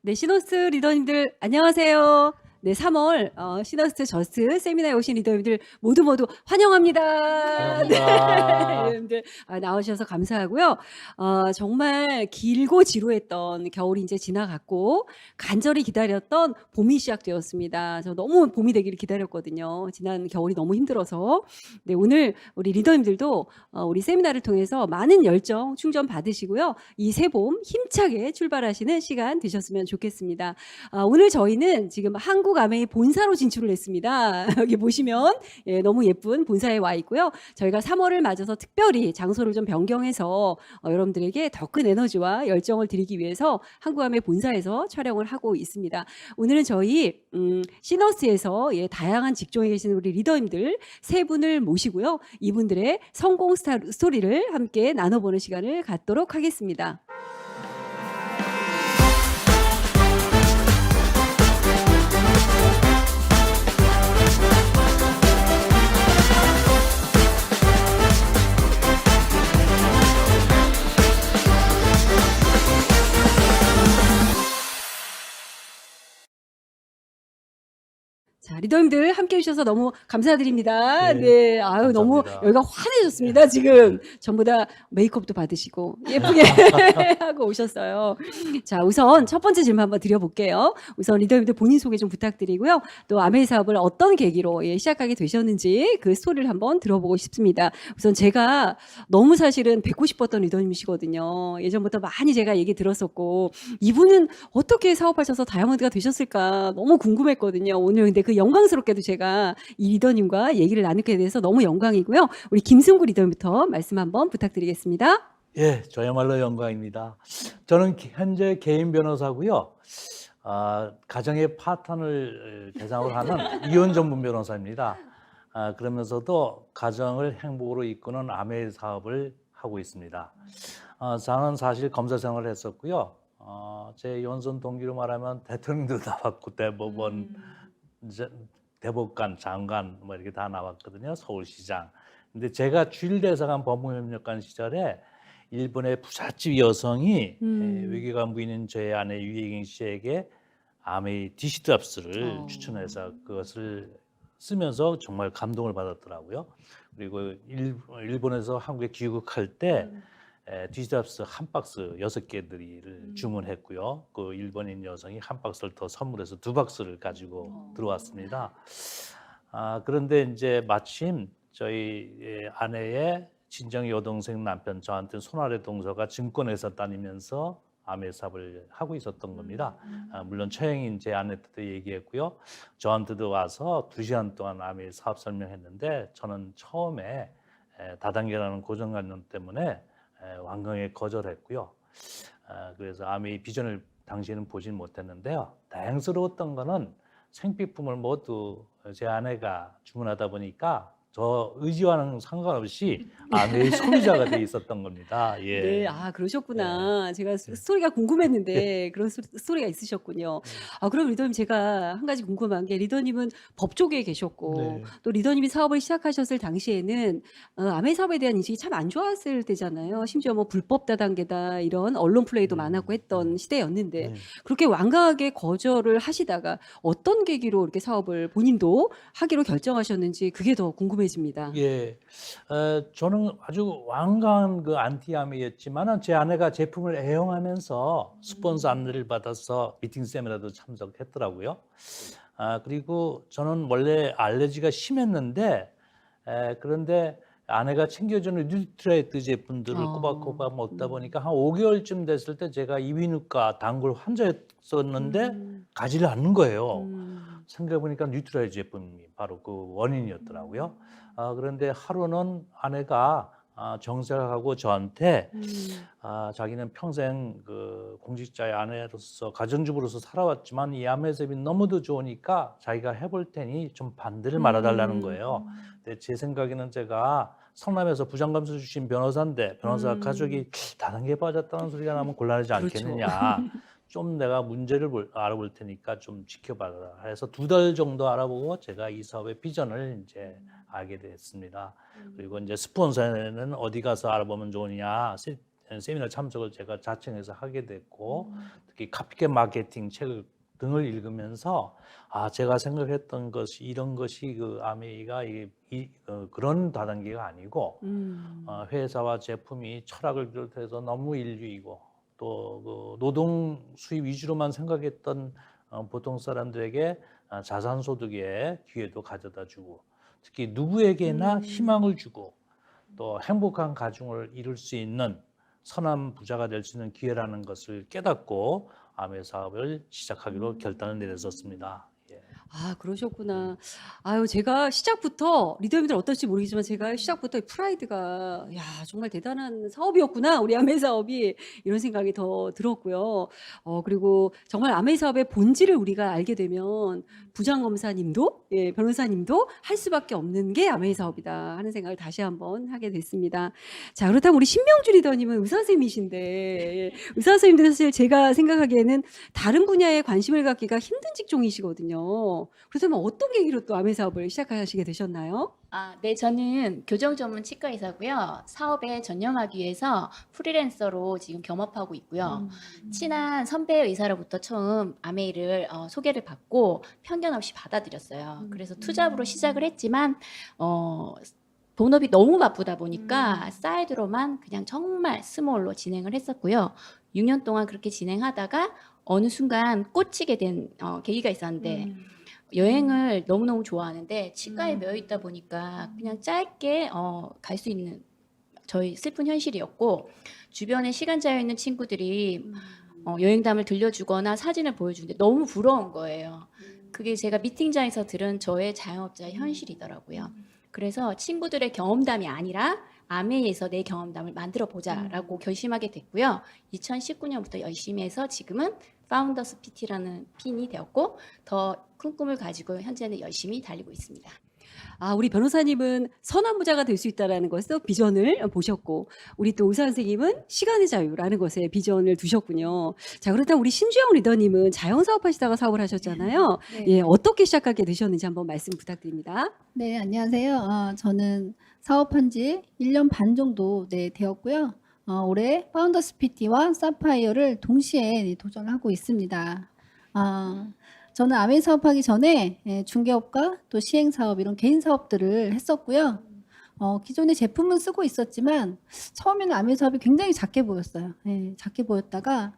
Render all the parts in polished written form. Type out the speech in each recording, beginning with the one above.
네, 시너스 리더님들 안녕하세요. 네, 3월 시너스 저스 세미나에 오신 리더님들 모두 환영합니다. 네, 환영합니다. 리더님들 나오셔서 감사하고요. 정말 길고 지루했던 겨울이 이제 지나갔고 간절히 기다렸던 봄이 시작되었습니다. 저 너무 봄이 되기를 기다렸거든요. 지난 겨울이 너무 힘들어서. 네, 오늘 우리 리더님들도 우리 세미나를 통해서 많은 열정 충전 받으시고요. 이 새봄 힘차게 출발하시는 시간 되셨으면 좋겠습니다. 오늘 저희는 지금 한국 아메이 본사로 진출을 했습니다. 여기 보시면 너무 예쁜 본사에 와 있고요. 저희가 3월을 맞아서 특별히 장소를 좀 변경해서 여러분들에게 더 큰 에너지와 열정을 드리기 위해서 한국 아메이 본사에서 촬영을 하고 있습니다. 오늘은 저희 시너스에서 다양한 직종에 계시는 우리 리더님들 세 분을 모시고요. 이분들의 성공 스토리를 함께 나눠보는 시간을 갖도록 하겠습니다. 자, 리더님들 함께 해주셔서 너무 감사드립니다. 네, 아유, 너무 감사합니다. 여기가 환해졌습니다, 지금. 전부 다 메이크업도 받으시고 예쁘게 하고 오셨어요. 자, 우선 첫 번째 질문 한번 드려볼게요. 우선 리더님들 본인 소개 좀 부탁드리고요. 또 아메이 사업을 어떤 계기로 시작하게 되셨는지 그 스토리를 한번 들어보고 싶습니다. 우선 제가 너무 사실은 뵙고 싶었던 리더님이시거든요. 예전부터 많이 제가 얘기 들었었고, 이분은 어떻게 사업하셔서 다이아몬드가 되셨을까 너무 궁금했거든요. 오늘 근데 그 영광스럽게도 제가 이 리더님과 얘기를 나누게 돼서 너무 영광이고요. 우리 김승구 리더님부터 말씀 한번 부탁드리겠습니다. 예, 저야말로 영광입니다. 저는 현재 개인 변호사고요. 가정의 파탄을 대상으로 하는 이혼 전문 변호사입니다. 그러면서도 가정을 행복으로 이끄는 아메이 사업을 하고 있습니다. 저는 사실 검사 생활을 했었고요. 제 연선 동기로 말하면 대통령도 나왔고 대법원, 대법관, 장관 뭐 이렇게 다 나왔거든요. 서울시장. 근데 제가 주일대사관 법무협력관 시절에 일본의 부잣집 여성이 외교관부인인 저의 아내 유혜경 씨에게 아메이 디시드합스를 추천해서 그것을 쓰면서 정말 감동을 받았더라고요. 그리고 일본에서 한국에 귀국할 때 디지털스 한 박스 6개들을 주문했고요. 그 일본인 여성이 한 박스를 더 선물해서 2박스를 가지고 들어왔습니다. 그런데 이제 마침 저희 아내의 친정 여동생 남편 저한테 손아래 동서가 증권회사 다니면서 아메이 사업을 하고 있었던 겁니다. 물론 처형인 제 아내한테도 얘기했고요. 저한테도 와서 2시간 동안 아메이 사업 설명했는데 저는 처음에 다단계라는 고정관념 때문에 완강하게 거절했고요. 그래서 아메이 비전을 당시에는 보진 못했는데요. 다행스러웠던 거는 생필품을 모두 제 아내가 주문하다 보니까 저 의지와는 상관없이 아메이 소비자가 돼 있었던 겁니다. 예. 네, 그러셨구나. 제가 스토리가 궁금했는데 그런 스토리가 있으셨군요. 그럼 리더님 제가 한 가지 궁금한 게 리더님은 법 쪽에 계셨고 네. 또 리더님이 사업을 시작하셨을 당시에는 아메이 사업에 대한 인식이 참 안 좋았을 때잖아요. 심지어 뭐 불법 다단계다 이런 언론 플레이도 많았고 했던 시대였는데 네. 그렇게 완강하게 거절을 하시다가 어떤 계기로 이렇게 사업을 본인도 하기로 결정하셨는지 그게 더 궁금해집니다. 예, 저는 아주 완강한 그 안티아메이였지만 제 아내가 제품을 애용하면서 스폰서 안내를 받아서 미팅 세미나도 참석했더라고요. 그리고 저는 원래 알레르기가 심했는데 그런데 아내가 챙겨주는 뉴트라이트 제품들을 꼬박꼬박 먹다 보니까 한 5개월쯤 됐을 때 제가 이비인후과 단골 환자였었는데 가지를 않는 거예요. 생각해보니까 뉴트라이트 제품이 바로 그 원인이었더라고요. 그런데 하루는 아내가 정색하고 저한테 자기는 평생 그 공직자의 아내로서 가정주부로서 살아왔지만 이 아메셉이 너무도 좋으니까 자기가 해볼 테니 좀 반대를 말아달라는 거예요. 근데 제 생각에는 제가 성남에서 부장검사 출신 변호사인데 변호사 가족이 다단계에 빠졌다는 소리가 나면 곤란하지 않겠느냐. 좀 내가 문제를 알아볼 테니까 좀 지켜봐라 해서 2달 정도 알아보고 제가 이 사업의 비전을 이제 알게 됐습니다. 그리고 이제 스폰서는 어디 가서 알아보면 좋으냐, 세미나 참석을 제가 자청해서 하게 됐고 특히 카피캣 마케팅 책을 등을 읽으면서 제가 생각했던 것이 이런 것이 그 아메이가 그런 다단계가 아니고 회사와 제품이 철학을 비롯해서 너무 인류이고 또 그 노동 수입 위주로만 생각했던 보통 사람들에게 자산 소득의 기회도 가져다 주고 특히 누구에게나 희망을 주고 또 행복한 가정을 이룰 수 있는 선한 부자가 될 수 있는 기회라는 것을 깨닫고 아메 사업을 시작하기로 결단을 내렸었습니다. 예. 그러셨구나. 아유, 제가 시작부터 리더님들 어떨지 모르겠지만 제가 시작부터 이 프라이드가 야, 정말 대단한 사업이었구나. 우리 아메 사업이 이런 생각이 더 들었고요. 그리고 정말 아메 사업의 본질을 우리가 알게 되면 부장검사님도 예, 변호사님도 할 수밖에 없는 게 아메 사업이다 하는 생각을 다시 한번 하게 됐습니다. 자, 그렇다면 우리 신명주 리더님은 의사 선생님이신데 예, 의사 선생님들 사실 제가 생각하기에는 다른 분야에 관심을 갖기가 힘든 직종이시거든요. 그렇다면 어떤 계기로 또 아메 사업을 시작하시게 되셨나요? 네, 저는 교정 전문 치과 의사고요. 사업에 전념하기 위해서 프리랜서로 지금 겸업하고 있고요. 친한 선배 의사로부터 처음 아메이를 소개를 받고 편견 없이 받아들였어요. 그래서 투잡으로 시작을 했지만 본업이 너무 바쁘다 보니까 사이드로만 그냥 정말 스몰로 진행을 했었고요. 6년 동안 그렇게 진행하다가 어느 순간 꽂히게 된 계기가 있었는데 여행을 너무너무 좋아하는데 치과에 매여 있다 보니까 그냥 짧게 갈 수 있는 저희 슬픈 현실이었고 주변에 시간 자유 있는 친구들이 여행담을 들려주거나 사진을 보여주는데 너무 부러운 거예요. 그게 제가 미팅장에서 들은 저의 자영업자의 현실이더라고요. 그래서 친구들의 경험담이 아니라 아메이에서 내 경험담을 만들어 보자라고 결심하게 됐고요. 2019년부터 열심히 해서 지금은 파운더스 PT라는 핀이 되었고 더 큰 꿈을 가지고 현재는 열심히 달리고 있습니다. 우리 변호사님은 선한 부자가 될 수 있다라는 것에 비전을 보셨고 우리 또 의사 선생님은 시간의 자유라는 것에 비전을 두셨군요. 자, 그렇다면 우리 신주영 리더님은 자영사업 하시다가 사업을 하셨잖아요. 네. 예, 어떻게 시작하게 되셨는지 한번 말씀 부탁드립니다. 네, 안녕하세요. 저는 사업한 지 1년 반 정도 되었고요. 올해 파운더스 PT와 사파이어를 동시에 도전하고 있습니다. 저는 아메이 사업하기 전에 중개업과 또 시행사업 이런 개인 사업들을 했었고요. 기존의 제품은 쓰고 있었지만 처음에는 아메이 사업이 굉장히 작게 보였어요. 작게 보였다가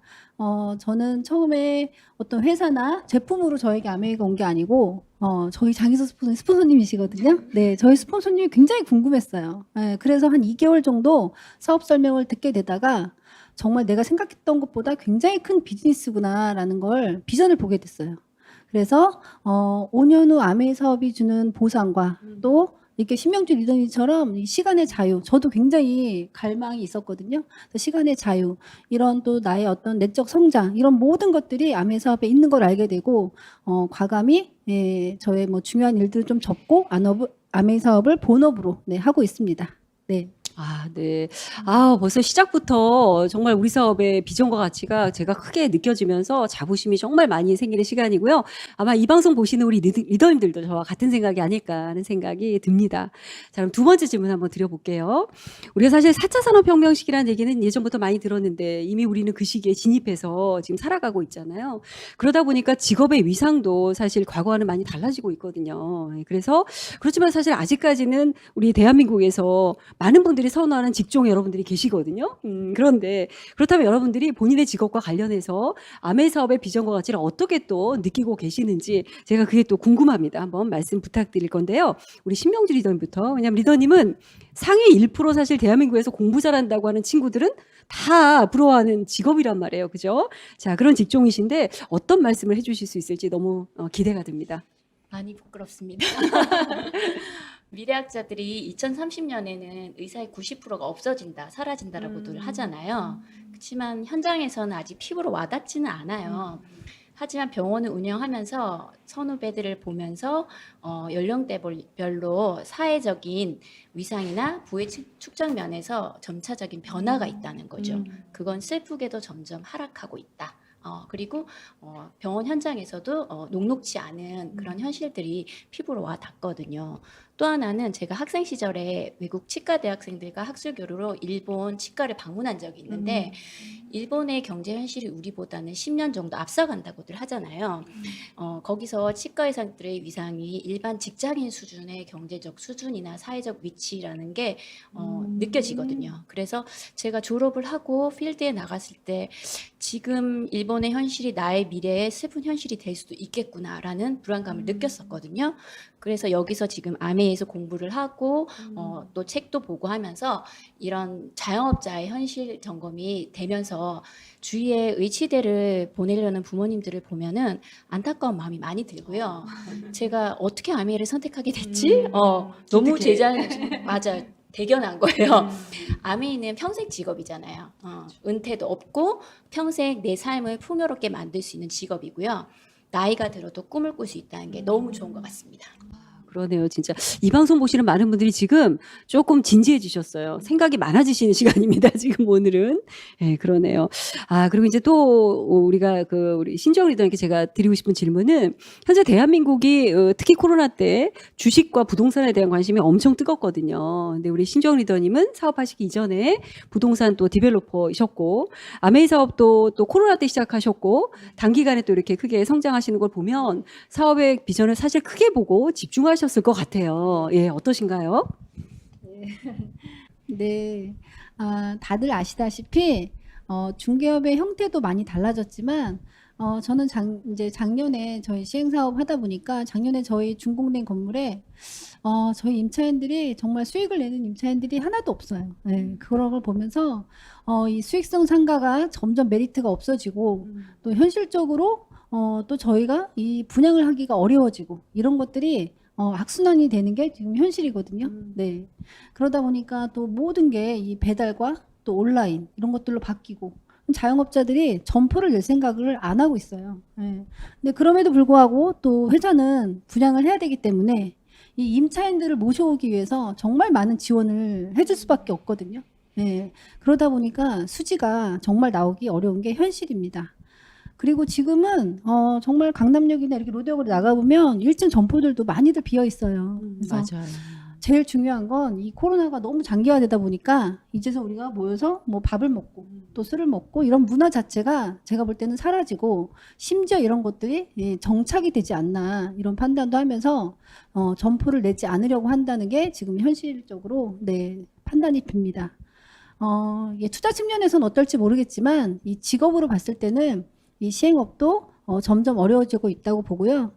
저는 처음에 어떤 회사나 제품으로 저에게 아메이가 온 게 아니고 저희 장희서 스폰서님이시거든요. 네, 저희 스폰서님이 굉장히 궁금했어요. 그래서 한 2개월 정도 사업 설명을 듣게 되다가 정말 내가 생각했던 것보다 굉장히 큰 비즈니스구나라는 걸 비전을 보게 됐어요. 그래서 5년 후 아메이 사업이 주는 보상과 또 이렇게 신명주 리더님처럼 이 시간의 자유, 저도 굉장히 갈망이 있었거든요. 그래서 시간의 자유, 이런 또 나의 어떤 내적 성장, 이런 모든 것들이 아메이 사업에 있는 걸 알게 되고 과감히 저의 뭐 중요한 일들을 좀 접고 아메이 사업을 본업으로 하고 있습니다. 네. 네. 벌써 시작부터 정말 우리 사업의 비전과 가치가 제가 크게 느껴지면서 자부심이 정말 많이 생기는 시간이고요. 아마 이 방송 보시는 우리 리더님들도 저와 같은 생각이 아닐까 하는 생각이 듭니다. 자, 그럼 두 번째 질문 한번 드려볼게요. 우리가 사실 4차 산업혁명 시기라는 얘기는 예전부터 많이 들었는데 이미 우리는 그 시기에 진입해서 지금 살아가고 있잖아요. 그러다 보니까 직업의 위상도 사실 과거와는 많이 달라지고 있거든요. 그래서 그렇지만 사실 아직까지는 우리 대한민국에서 많은 분들이 선호하는 직종에 여러분들이 계시거든요. 그런데 그렇다면 여러분들이 본인의 직업과 관련해서 아메 사업의 비전과 가치를 어떻게 또 느끼고 계시는지 제가 그게 또 궁금합니다. 한번 말씀 부탁드릴 건데요. 우리 신명주 리더님부터. 왜냐하면 리더님은 상위 1% 사실 대한민국에서 공부 잘한다고 하는 친구들은 다 부러워하는 직업이란 말이에요. 그죠? 자, 그런 직종이신데 어떤 말씀을 해주실 수 있을지 너무 기대가 됩니다. 많이 부끄럽습니다. 미래학자들이 2030년에는 의사의 90%가 없어진다, 사라진다라고들 하잖아요. 그렇지만 현장에서는 아직 피부로 와닿지는 않아요. 하지만 병원을 운영하면서 선후배들을 보면서 연령대별로 사회적인 위상이나 부의 축적 면에서 점차적인 변화가 있다는 거죠. 그건 슬프게도 점점 하락하고 있다. 그리고 병원 현장에서도 녹록지 않은 그런 현실들이 피부로 와 닿거든요. 또 하나는 제가 학생 시절에 외국 치과 대학생들과 학술 교류로 일본 치과를 방문한 적이 있는데 일본의 경제 현실이 우리보다는 10년 정도 앞서간다고들 하잖아요. 거기서 치과 의사들의 위상이 일반 직장인 수준의 경제적 수준이나 사회적 위치라는 게 느껴지거든요. 그래서 제가 졸업을 하고 필드에 나갔을 때 지금 일본의 현실이 나의 미래의 슬픈 현실이 될 수도 있겠구나라는 불안감을 느꼈었거든요. 그래서 여기서 지금 아메이에서 공부를 하고 또 책도 보고 하면서 이런 자영업자의 현실 점검이 되면서 주위에 의치대를 보내려는 부모님들을 보면은 안타까운 마음이 많이 들고요. 제가 어떻게 아메이를 선택하게 됐지? 너무 맞아요. 대견한 거예요. 아메이는 평생 직업이잖아요. 은퇴도 없고 평생 내 삶을 풍요롭게 만들 수 있는 직업이고요. 나이가 들어도 꿈을 꿀 수 있다는 게 너무 좋은 것 같습니다. 그러네요, 진짜. 이 방송 보시는 많은 분들이 지금 조금 진지해지셨어요. 생각이 많아지시는 시간입니다, 지금 오늘은. 예, 그러네요. 그리고 이제 또 우리가 우리 신정 리더님께 제가 드리고 싶은 질문은 현재 대한민국이 특히 코로나 때 주식과 부동산에 대한 관심이 엄청 뜨겁거든요. 근데 우리 신정 리더님은 사업하시기 이전에 부동산 또 디벨로퍼이셨고 아메이 사업도 또 코로나 때 시작하셨고 단기간에 또 이렇게 크게 성장하시는 걸 보면 사업의 비전을 사실 크게 보고 집중하셨을 것 같아요. 예, 어떠신가요? 네, 다들 아시다시피 중개업의 형태도 많이 달라졌지만 저는 이제 작년에 저희 시행사업 하다 보니까 작년에 저희 준공된 건물에 저희 임차인들이 정말 수익을 내는 임차인들이 하나도 없어요. 네, 그런 걸 보면서 이 수익성 상가가 점점 메리트가 없어지고 또 현실적으로 또 저희가 이 분양을 하기가 어려워지고 이런 것들이 악순환이 되는 게 지금 현실이거든요. 네. 그러다 보니까 또 모든 게 이 배달과 또 온라인 이런 것들로 바뀌고 자영업자들이 점포를 낼 생각을 안 하고 있어요. 네. 근데 그럼에도 불구하고 또 회사는 분양을 해야 되기 때문에 이 임차인들을 모셔오기 위해서 정말 많은 지원을 해줄 수밖에 없거든요. 네. 그러다 보니까 수지가 정말 나오기 어려운 게 현실입니다. 그리고 지금은 정말 강남역이나 이렇게 로데오로 나가보면 1층 점포들도 많이들 비어 있어요. 그래서 맞아요. 제일 중요한 건 이 코로나가 너무 장기화되다 보니까 이제서 우리가 모여서 뭐 밥을 먹고 또 술을 먹고 이런 문화 자체가 제가 볼 때는 사라지고 심지어 이런 것들이 정착이 되지 않나 이런 판단도 하면서 점포를 내지 않으려고 한다는 게 지금 현실적으로 판단이 듭니다. 이게 투자 측면에서는 어떨지 모르겠지만 이 직업으로 봤을 때는 이 시행업도 점점 어려워지고 있다고 보고요.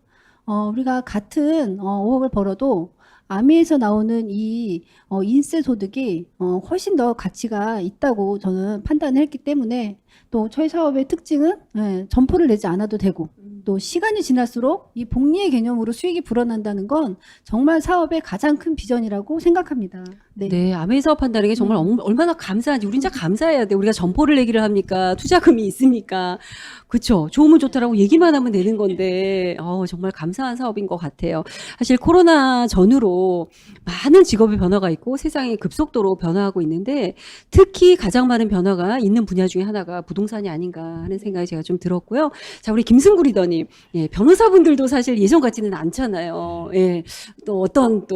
우리가 같은 5억을 벌어도 아미에서 나오는 이 인세 소득이 훨씬 더 가치가 있다고 저는 판단을 했기 때문에 또 저희 사업의 특징은 점포를 내지 않아도 되고 또 시간이 지날수록 이 복리의 개념으로 수익이 불어난다는 건 정말 사업의 가장 큰 비전이라고 생각합니다. 네, 아메이 사업한다는 게 정말 얼마나 감사한지 우리 진짜 감사해야 돼. 우리가 점포를 내기를 합니까? 투자금이 있습니까? 그렇죠. 좋으면 좋다라고 얘기만 하면 되는 건데 정말 감사한 사업인 것 같아요. 사실 코로나 전후로 많은 직업의 변화가 있고 세상이 급속도로 변화하고 있는데 특히 가장 많은 변화가 있는 분야 중에 하나가 부동산이 아닌가 하는 생각이 제가 좀 들었고요. 자, 우리 김승구 리더님, 변호사분들도 사실 예전 같지는 않잖아요. 또 어떤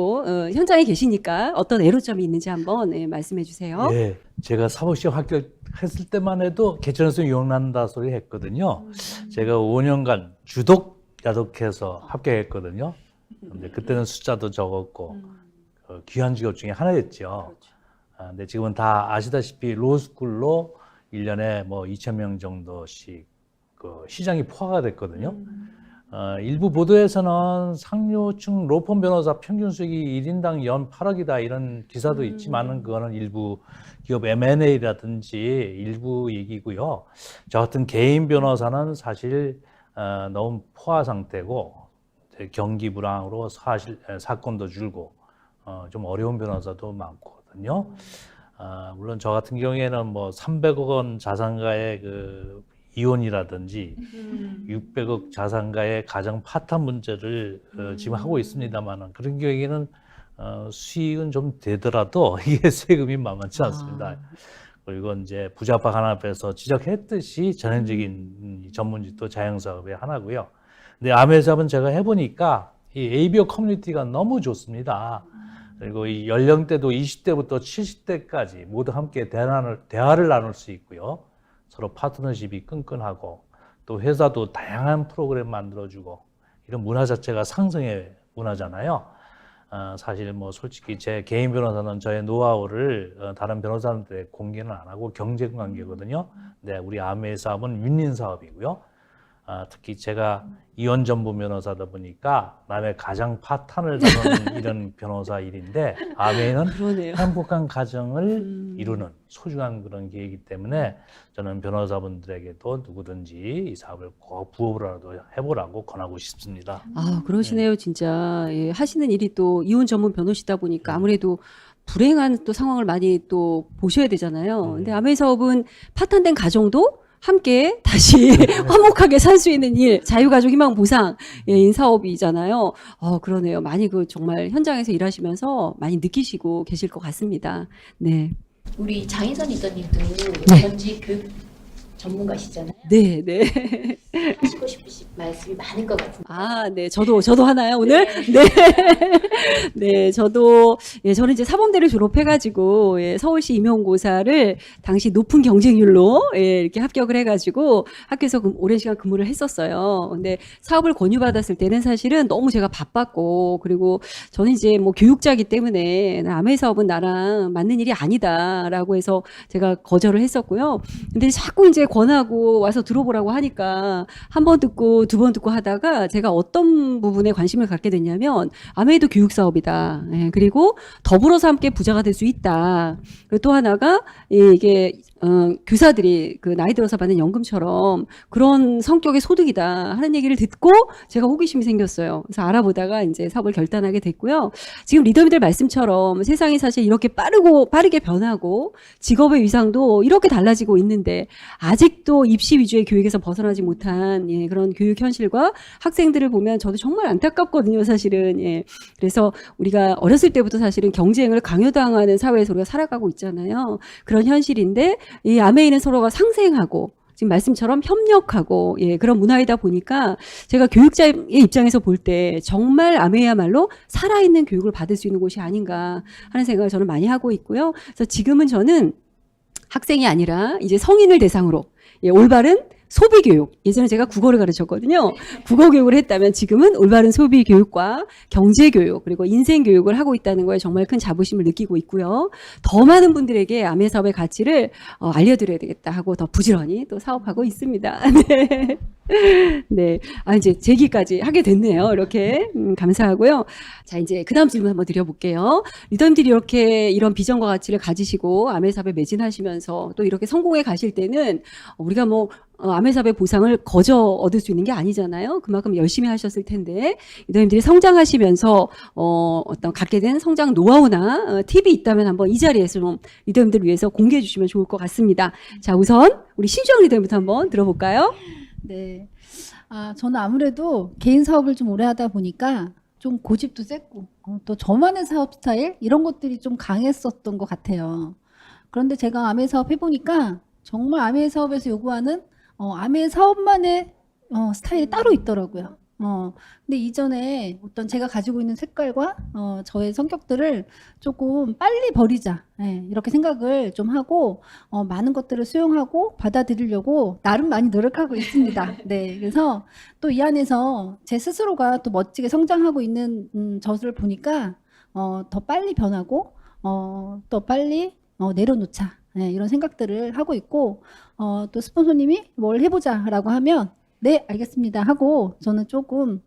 현장에 계시니까 어떤 애로점이 있는지 한번 말씀해 주세요. 예, 제가 사법시험 합격했을 때만 해도 개천에서 용난다 소리 했거든요. 제가 5년간 주독 야독해서 합격했거든요. 근데 그때는 숫자도 적었고 귀한 직업 중에 하나였죠. 근데 지금은 다 아시다시피 로스쿨로 1년에 뭐 2,000명 정도씩 시장이 포화가 됐거든요. 일부 보도에서는 상류층 로펌 변호사 평균 수익이 1인당 연 8억이다 이런 기사도 있지만은 그거는 일부 기업 M&A라든지 일부 얘기고요. 저 같은 개인 변호사는 사실 너무 포화 상태고 경기 불황으로 사실 사건도 줄고 좀 어려운 변호사도 많거든요. 물론 저 같은 경우에는 뭐 300억 원 자산가의 이혼이라든지 600억 자산가의 가정 파탄 문제를 지금 하고 있습니다만은 그런 경우에는 수익은 좀 되더라도 이게 세금이 만만치 않습니다. 그리고 이제 부자파 간합에서 지적했듯이 전형적인 전문직도 자영사업의 하나고요. 근데 아메사업은 제가 해보니까 이 ABO 커뮤니티가 너무 좋습니다. 그리고 이 연령대도 20대부터 70대까지 모두 함께 대화를 나눌 수 있고요. 서로 파트너십이 끈끈하고 또 회사도 다양한 프로그램 만들어주고 이런 문화 자체가 상승의 문화잖아요. 사실 뭐 솔직히 제 개인 변호사는 저의 노하우를 다른 변호사들한테 공개는 안 하고 경쟁 관계거든요. 네, 우리 아메이 사업은 윈윈 사업이고요. 특히 제가 이혼 전문 변호사다 보니까 남의 가정 파탄을 다루는 이런 변호사 일인데 아메이는 그러네요. 행복한 가정을 이루는 소중한 그런 기회이기 때문에 저는 변호사분들에게도 누구든지 이 사업을 꼭 부업으로라도 해보라고 권하고 싶습니다. 아, 그러시네요, 진짜. 예, 하시는 일이 또 이혼 전문 변호시다 보니까 아무래도 불행한 또 상황을 많이 또 보셔야 되잖아요. 근데 아메이 사업은 파탄된 가정도 함께 다시 화목하게 살 수 있는 일, 자유가족 희망 보상, 예, 인 사업이잖아요. 그러네요. 많이 정말 현장에서 일하시면서 많이 느끼시고 계실 것 같습니다. 네. 우리 장인선 리더님도 네. 전직 교육 전문가시잖아요. 네, 네. 하시고 싶으신 말씀이 많을 것 같은데. 아, 네. 저도 하나요, 오늘? 네. 네, 저는 이제 사범대를 졸업해가지고, 예, 서울시 임용고사를 당시 높은 경쟁률로, 예, 이렇게 합격을 해가지고 학교에서 오랜 시간 근무를 했었어요. 근데 사업을 권유받았을 때는 사실은 너무 제가 바빴고, 그리고 저는 이제 뭐 교육자이기 때문에 아메이 사업은 나랑 맞는 일이 아니다라고 해서 제가 거절을 했었고요. 근데 자꾸 이제 권하고 와서 들어보라고 하니까 한 번 듣고 두 번 듣고 하다가 제가 어떤 부분에 관심을 갖게 됐냐면 아메이도 교육 사업이다. 예, 그리고 더불어서 함께 부자가 될 수 있다. 그리고 또 하나가 이게 교사들이 그 나이 들어서 받는 연금처럼 그런 성격의 소득이다 하는 얘기를 듣고 제가 호기심이 생겼어요. 그래서 알아보다가 이제 사업을 결단하게 됐고요. 지금 리더님들 말씀처럼 세상이 사실 이렇게 빠르게 변하고 직업의 위상도 이렇게 달라지고 있는데 아직도 입시 위주의 교육에서 벗어나지 못한 예, 그런 교육 현실과 학생들을 보면 저도 정말 안타깝거든요, 사실은. 예. 그래서 우리가 어렸을 때부터 사실은 경쟁을 강요당하는 사회에서 우리가 살아가고 있잖아요. 그런 현실인데 이 아메이는 서로가 상생하고 지금 말씀처럼 협력하고 예, 그런 문화이다 보니까 제가 교육자의 입장에서 볼 때 정말 아메이야말로 살아있는 교육을 받을 수 있는 곳이 아닌가 하는 생각을 저는 많이 하고 있고요. 그래서 지금은 저는 학생이 아니라 이제 성인을 대상으로 예, 올바른 소비 교육. 예전에 제가 국어를 가르쳤거든요. 국어 교육을 했다면 지금은 올바른 소비 교육과 경제 교육 그리고 인생 교육을 하고 있다는 거에 정말 큰 자부심을 느끼고 있고요. 더 많은 분들에게 아메 사업의 가치를 알려드려야 되겠다 하고 더 부지런히 또 사업하고 있습니다. 네. 네. 이제 제기까지 하게 됐네요. 이렇게. 감사하고요. 자, 이제 그 다음 질문 한번 드려볼게요. 리더님들이 이렇게 이런 비전과 가치를 가지시고 아메 사업에 매진하시면서 또 이렇게 성공해 가실 때는 우리가 뭐 아메 사업의 보상을 거저 얻을 수 있는 게 아니잖아요. 그만큼 열심히 하셨을 텐데 리더님들이 성장하시면서 어떤 갖게 된 성장 노하우나 팁이 있다면 한번 이 자리에서 좀 리더님들을 위해서 공개해 주시면 좋을 것 같습니다. 자, 우선 우리 신주영 리더님부터 한번 들어볼까요? 네. 저는 아무래도 개인 사업을 좀 오래 하다 보니까 좀 고집도 셌고, 또 저만의 사업 스타일, 이런 것들이 좀 강했었던 것 같아요. 그런데 제가 아메 사업 해보니까 정말 아메 사업에서 요구하는 아메 사업만의 스타일이 따로 있더라고요. 근데 이전에 어떤 제가 가지고 있는 색깔과 저의 성격들을 조금 빨리 버리자. 예, 이렇게 생각을 좀 하고 많은 것들을 수용하고 받아들이려고 나름 많이 노력하고 있습니다. 네, 그래서 또 이 안에서 제 스스로가 또 멋지게 성장하고 있는 저를 보니까 더 빨리 변하고 또 빨리 내려놓자. 네, 이런 생각들을 하고 있고 또 스폰서님이 뭘 해보자라고 하면 네, 알겠습니다 하고 저는 조금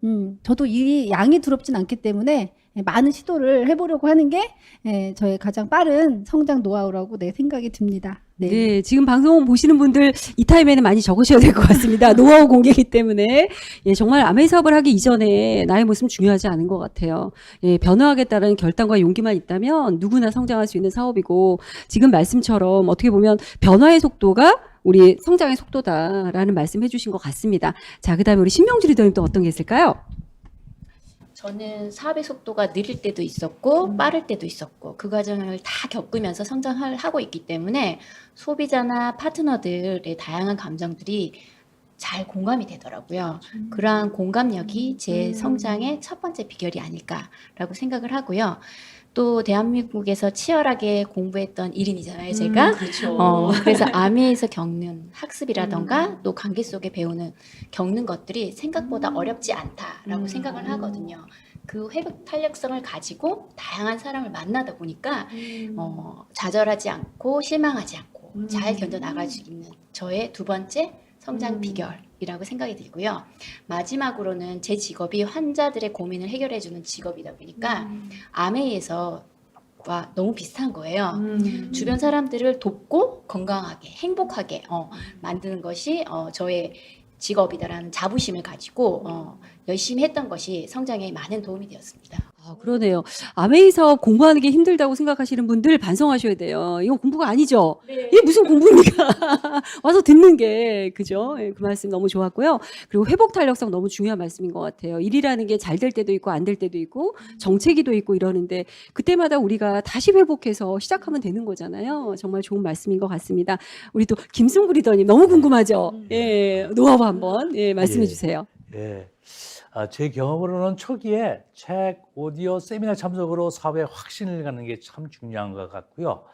저도 이 양이 두렵진 않기 때문에 많은 시도를 해보려고 하는 게 저의 가장 빠른 성장 노하우라고 생각이 듭니다. 네. 네, 지금 방송 보시는 분들 이 타임에는 많이 적으셔야 될 것 같습니다. 노하우 공개이기 때문에. 예, 정말 아메이 사업을 하기 이전에 나의 모습은 중요하지 않은 것 같아요. 예, 변화하겠다는 결단과 용기만 있다면 누구나 성장할 수 있는 사업이고 지금 말씀처럼 어떻게 보면 변화의 속도가 우리 성장의 속도다라는 말씀 해주신 것 같습니다. 자, 그 다음에 우리 신명주 리더님 또 어떤 게 있을까요? 저는 사업의 속도가 느릴 때도 있었고 빠를 때도 있었고 그 과정을 다 겪으면서 성장을 하고 있기 때문에 소비자나 파트너들의 다양한 감정들이 잘 공감이 되더라고요. 그러한 공감력이 제 성장의 첫 번째 비결이 아닐까라고 생각을 하고요. 또 대한민국에서 치열하게 공부했던 1인이잖아요, 제가. 그렇죠. 그래서 아메에서 겪는 학습이라던가 또 관계 속에 배우는 겪는 것들이 생각보다 어렵지 않다라고 생각을 하거든요. 그 회복 탄력성을 가지고 다양한 사람을 만나다 보니까 좌절하지 않고 실망하지 않고 잘 견뎌 나갈 수 있는 저의 두 번째 성장 비결이라고 생각이 들고요. 마지막으로는 제 직업이 환자들의 고민을 해결해주는 직업이다 보니까 아메이에서와 너무 비슷한 거예요. 주변 사람들을 돕고 건강하게 행복하게 만드는 것이 저의 직업이다라는 자부심을 가지고 열심히 했던 것이 성장에 많은 도움이 되었습니다. 아, 그러네요. 아메이 사업 공부하는 게 힘들다고 생각하시는 분들 반성하셔야 돼요. 이거 공부가 아니죠? 이게 무슨 공부입니까? 와서 듣는 게, 그죠? 예, 그 말씀 너무 좋았고요. 그리고 회복 탄력성 너무 중요한 말씀인 것 같아요. 일이라는 게 잘 될 때도 있고 안 될 때도 있고 정체기도 있고 이러는데 그때마다 우리가 다시 회복해서 시작하면 되는 거잖아요. 정말 좋은 말씀인 것 같습니다. 우리 또 김승구 리더님 너무 궁금하죠? 예, 노하우 한번 말씀해 예. 주세요. 예. 제 경험으로는 초기에 책, 오디오, 세미나 참석으로 사업에 확신을 갖는 게 참 중요한 것 같고요.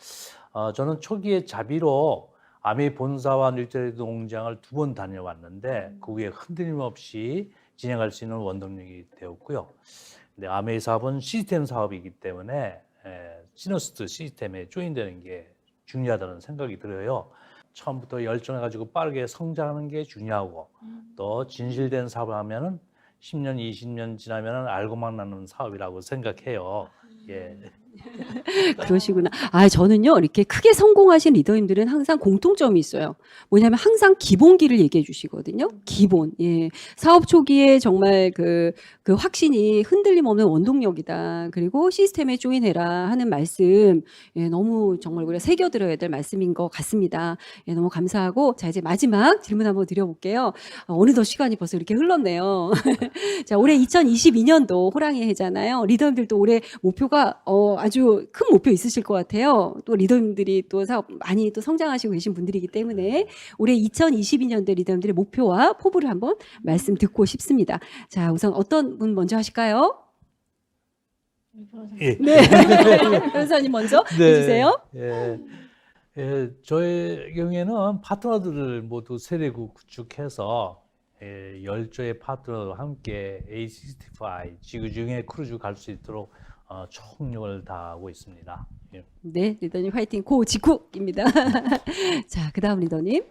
저는 초기에 자비로 아메이 본사와 뉴질랜드 농장을 2번 다녀왔는데 그 후에 흔들림 없이 진행할 수 있는 원동력이 되었고요. 근데 아메이 사업은 시스템 사업이기 때문에 시너스트 시스템에 조인되는 게 중요하다는 생각이 들어요. 처음부터 열정해가지고 빠르게 성장하는 게 중요하고 또 진실된 사업을 하면은 10년, 20년 지나면은 알고만 나는 사업이라고 생각해요. 예. 그러시구나. 아, 저는요, 이렇게 크게 성공하신 리더님들은 항상 공통점이 있어요. 뭐냐면 항상 기본기를 얘기해 주시거든요. 기본. 예. 사업 초기에 정말 그 확신이 흔들림 없는 원동력이다. 그리고 시스템에 조인해라 하는 말씀, 예, 너무 정말 우리가 새겨들어야 될 말씀인 것 같습니다. 예, 너무 감사하고, 자, 이제 마지막 질문 한번 드려볼게요. 어느덧 시간이 벌써 이렇게 흘렀네요. 자, 올해 2022년도 호랑이 해잖아요. 리더님들도 올해 목표가, 아주 큰 목표 있으실 것 같아요. 또 리더님들이 또 사업 많이 또 성장하시고 계신 분들이기 때문에 올해 2022년도 리더님들의 목표와 포부를 한번 말씀 듣고 싶습니다. 자, 우선 어떤 분 먼저 하실까요? 예. 네. 변호사님 먼저 해주세요. 저의 경우에는 파트너들을 모두 세대국 구축해서 10조의 파트너와 함께 A65 지구중에 크루즈 갈 수 있도록 총력을 다하고 있습니다. 예. 네, 리더님 화이팅 고직국입니다. 자, 그 다음 리더님.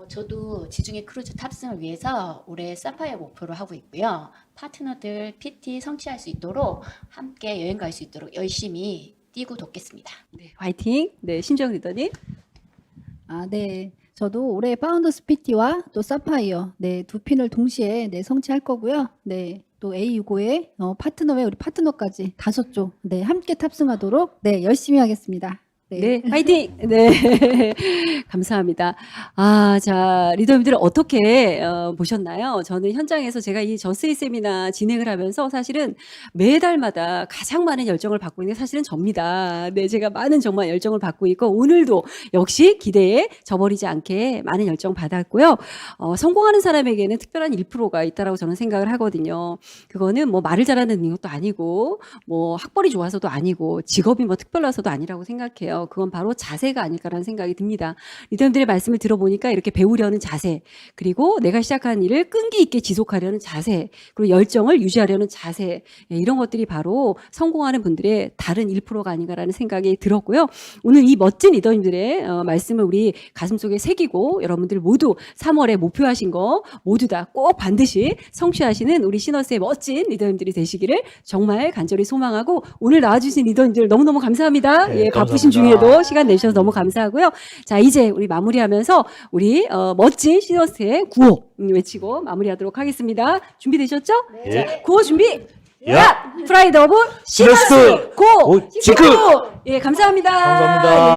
저도 지중해 크루즈 탑승을 위해서 올해 사파이어 목표로 하고 있고요. 파트너들 PT 성취할 수 있도록 함께 여행 갈 수 있도록 열심히 뛰고 돕겠습니다. 네, 화이팅. 네, 신정 리더님. 아, 네. 저도 올해 파운더스 PT와 또 사파이어, 네, 2핀을 동시에 성취할 거고요. 네, 또 A65의 파트너 외 우리 파트너까지 5조, 네, 함께 탑승하도록, 네, 열심히 하겠습니다. 네, 파이팅! 네. 감사합니다. 아, 자, 리더님들 어떻게 보셨나요? 저는 현장에서 제가 이 저스리 세미나 진행을 하면서 사실은 매달마다 가장 많은 열정을 받고 있는 게 사실은 접니다. 네, 제가 많은 정말 열정을 받고 있고, 오늘도 역시 기대에 저버리지 않게 많은 열정 받았고요. 성공하는 사람에게는 특별한 1%가 있다라고 저는 생각을 하거든요. 그거는 뭐 말을 잘하는 것도 아니고, 뭐 학벌이 좋아서도 아니고, 직업이 뭐 특별해서도 아니라고 생각해요. 그건 바로 자세가 아닐까라는 생각이 듭니다. 리더님들의 말씀을 들어보니까 이렇게 배우려는 자세, 그리고 내가 시작한 일을 끈기 있게 지속하려는 자세, 그리고 열정을 유지하려는 자세, 이런 것들이 바로 성공하는 분들의 다른 1%가 아닌가라는 생각이 들었고요. 오늘 이 멋진 리더님들의 말씀을 우리 가슴속에 새기고 여러분들 모두 3월에 목표하신 거 모두 다 꼭 반드시 성취하시는 우리 시너스의 멋진 리더님들이 되시기를 정말 간절히 소망하고 오늘 나와주신 리더님들 너무너무 감사합니다. 네, 예, 바쁘신 감사합니다. 중에도 시간 내주셔서 너무 감사하고요. 자, 이제 우리 마무리하면서 우리 멋진 시너스의 구호 외치고 마무리하도록 하겠습니다. 준비되셨죠? 예. 자, 구호 준비. 야! 프라이드 오브 시너스 시너스! 고! 고! 지구! 예, 감사합니다. 감사합니다.